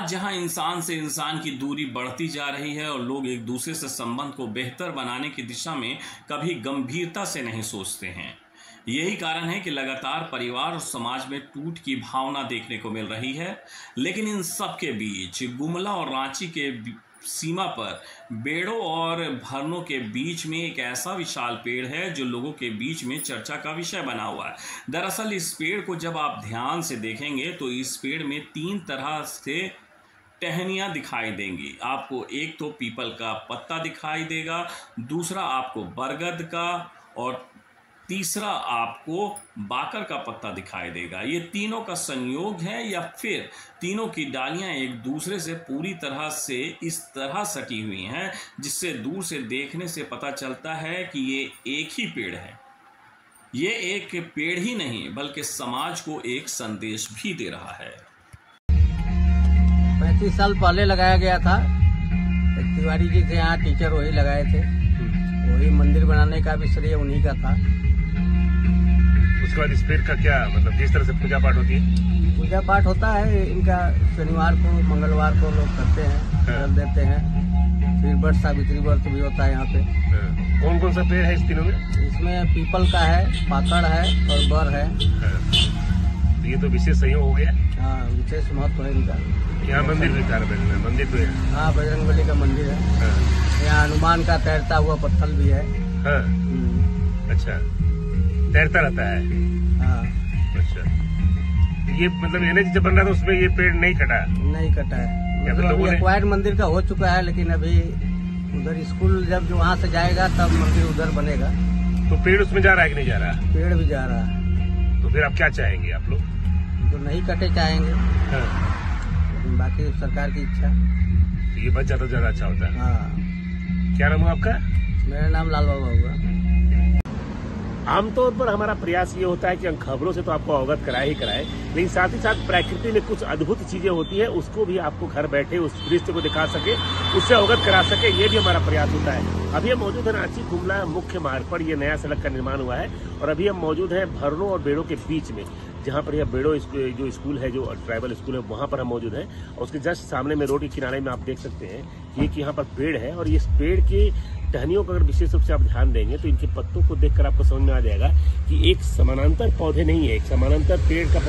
आज जहां इंसान से इंसान की दूरी बढ़ती जा रही है और लोग एक दूसरे से संबंध को बेहतर बनाने की दिशा में कभी गंभीरता से नहीं सोचते हैं। यही कारण है कि लगातार परिवार और समाज में टूट की भावना देखने को मिल रही है। लेकिन इन सब के बीच गुमला और रांची के सीमा पर बेड़ों और भरनों के बीच में एक ऐसा विशाल पेड़ है जो लोगों के बीच में चर्चा का विषय बना हुआ है। दरअसल इस पेड़ को जब आप ध्यान से देखेंगे तो इस पेड़ में 3 तरह से टहनियाँ दिखाई देंगी। आपको एक तो पीपल का पत्ता दिखाई देगा, दूसरा आपको बरगद का और तीसरा आपको बाकर का पत्ता दिखाई देगा। ये तीनों का संयोग है या फिर तीनों की डालियां एक दूसरे से पूरी तरह से इस तरह सटी हुई हैं जिससे दूर से देखने से पता चलता है कि ये एक ही पेड़ है। ये एक पेड़ ही नहीं बल्कि समाज को एक संदेश भी दे रहा है। 35 साल पहले लगाया गया था। तिवारी जी थे यहाँ टीचर, वही लगाए थे। वही मंदिर बनाने का भी श्रेय उन्हीं का था। उसके बाद इस पेड़ का क्या मतलब, जिस तरह से पूजा पाठ होती है? पूजा पाठ होता है इनका, शनिवार को मंगलवार को लोग करते हैं, जल देते हैं। फिर व्रत सावित्री व्रत भी होता है यहाँ पे। कौन कौन सा पेड़ है इस तीनों में? इसमें पीपल का है, पाकड़ है और बर है। तो ये तो विशेष संयोग हो गया। हाँ, विशेष महत्व है इनका। यहाँ मंदिर भी मंदिर तो है। हाँ, बजरंगबली का मंदिर है। यहाँ हनुमान का तैरता हुआ पत्थर भी है। अच्छा, तैरता रहता है। हाँ। अच्छा, ये मतलब एनएच जब बन रहा था उसमें ये पेड़ नहीं कटा? नहीं कटा है। मतलब एक्वायर्ड मंदिर का हो चुका है, लेकिन अभी उधर स्कूल जब वहाँ से जाएगा तब मंदिर उधर बनेगा। तो पेड़ उसमें जा रहा है कि नहीं जा रहा? पेड़ भी जा रहा है। तो फिर आप क्या चाहेंगे आप लोग? तो नहीं कटे चाहेंगे। लेकिन बाकी सरकार की इच्छा। तो ये बच जाता तो ज्यादा अच्छा होता है। हाँ। क्या नाम है आपका? मेरा नाम लाल बाबा हुआ। आमतौर पर हमारा प्रयास ये होता है कि हम खबरों से तो आपको अवगत कराए ही कराए, लेकिन साथ ही साथ प्रकृति में कुछ अद्भुत चीजें होती है उसको भी आपको घर बैठे उस दृश्य को दिखा सके, उससे अवगत करा सके, ये भी हमारा प्रयास होता है। अभी हम मौजूद है रांची गुमला मुख्य मार्ग पर। ये नया सड़क का निर्माण हुआ है और अभी हम मौजूद है भरनों और बेड़ों के बीच में, जहाँ पर यह बेड़ो जो स्कूल है, जो ट्राइबल स्कूल है, वहाँ पर हम मौजूद हैं। और उसके जस्ट सामने में रोड के किनारे में आप देख सकते हैं कि यहाँ पर पेड़ है और इस पेड़ के टहनियों को अगर विशेष रूप से आप ध्यान देंगे तो इनके पत्तों को देखकर आपको समझ में आ जाएगा कि एक समानांतर पौधे नहीं है, एक समानांतर पेड़ का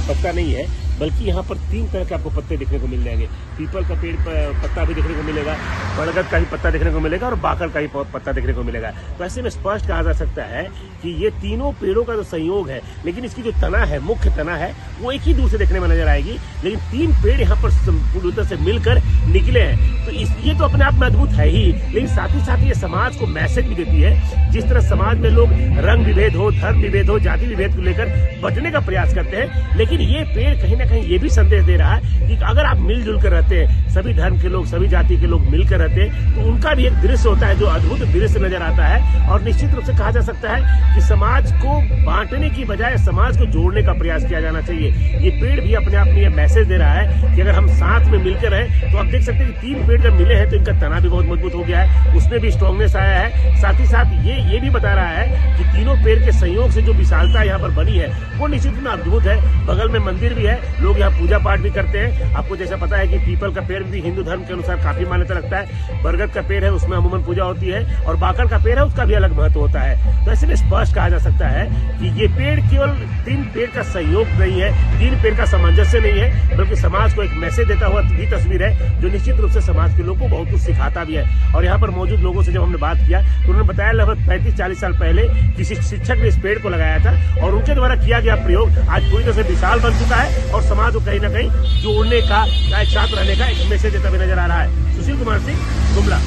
पत्ता नहीं है, बल्कि यहाँ पर 3 तरह के आपको पत्ते देखने को मिल जाएंगे। पीपल का पेड़ पत्ता भी देखने को मिलेगा, बरगद का भी पत्ता देखने को मिलेगा और बाकर का भी पत्ता देखने को मिलेगा। तो ऐसे में स्पष्ट कहा जा सकता है कि ये तीनों पेड़ों का जो संयोग है, लेकिन इसकी जो तना है, मुख्य तना है, वो एक ही दूर से देखने में नजर आएगी, लेकिन 3 पेड़ यहाँ पर पूरी तरह से मिलकर निकले हैं। तो ये तो अपने आप में अद्भुत है ही, लेकिन साथ ही साथ ये समाज को मैसेज भी देती है। जिस तरह समाज में लोग रंग विभेद हो, धर्म विभेद हो, जाति विभेद को लेकर बचने का प्रयास करते हैं, लेकिन ये पेड़ कहीं ना कहीं ये भी संदेश दे रहा है कि अगर आप मिलजुल कर रहते हैं, सभी धर्म के लोग, सभी जाति के लोग मिलकर रहते हैं, तो उनका भी एक दृश्य होता है जो अद्भुत दृश्य नजर आता है। और निश्चित रूप से कहा जा सकता है कि समाज को बांटने की बजाय समाज को जोड़ने का प्रयास किया जाना चाहिए। ये पेड़ भी अपने आप में ये मैसेज दे रहा है कि अगर हम साथ में मिलकर रहे तो आप देख सकते हैं कि 3 पेड़ जब मिले हैं तो इनका तना भी बहुत मजबूत हो गया है, उसमें भी स्ट्रांगनेस आया है। साथ ही साथ ये भी बता रहा है कि तीनों पेड़ के संयोग से जो विशालता यहाँ पर बनी है वो निश्चित में अद्भुत है। बगल में मंदिर भी है, लोग यहाँ पूजा पाठ भी करते हैं। आपको जैसा पता है कि पीपल का पेड़ भी हिंदू धर्म के अनुसार काफी मान्यता रखता है। बरगद का पेड़ है, उसमें अमूमन पूजा होती है, और बाकर का पेड़ है, उसका भी अलग महत्व होता है। तो ऐसे में स्पष्ट कहा जा सकता है कि ये पेड़ केवल 3 पेड़ का संयोग नहीं है, 3 पेड़ का सामंजस्य नहीं है, बल्कि समाज को एक मैसेज देता हुआ भी तस्वीर है जो निश्चित रूप से समाज के लोगों को बहुत कुछ सिखाता भी है। और यहाँ पर मौजूद लोगों से जब हमने बात किया तो उन्होंने बताया लगभग 35-40 साल पहले किसी शिक्षक ने इस पेड़ को लगाया था और उनके द्वारा किया गया प्रयोग आज पूरी तरह से विशाल बन चुका है और समाज को कहीं ना कहीं जोड़ने का, एक साथ रहने का एक मैसेज देता भी नजर आ रहा है। सुशील कुमार सिंह, गुमला।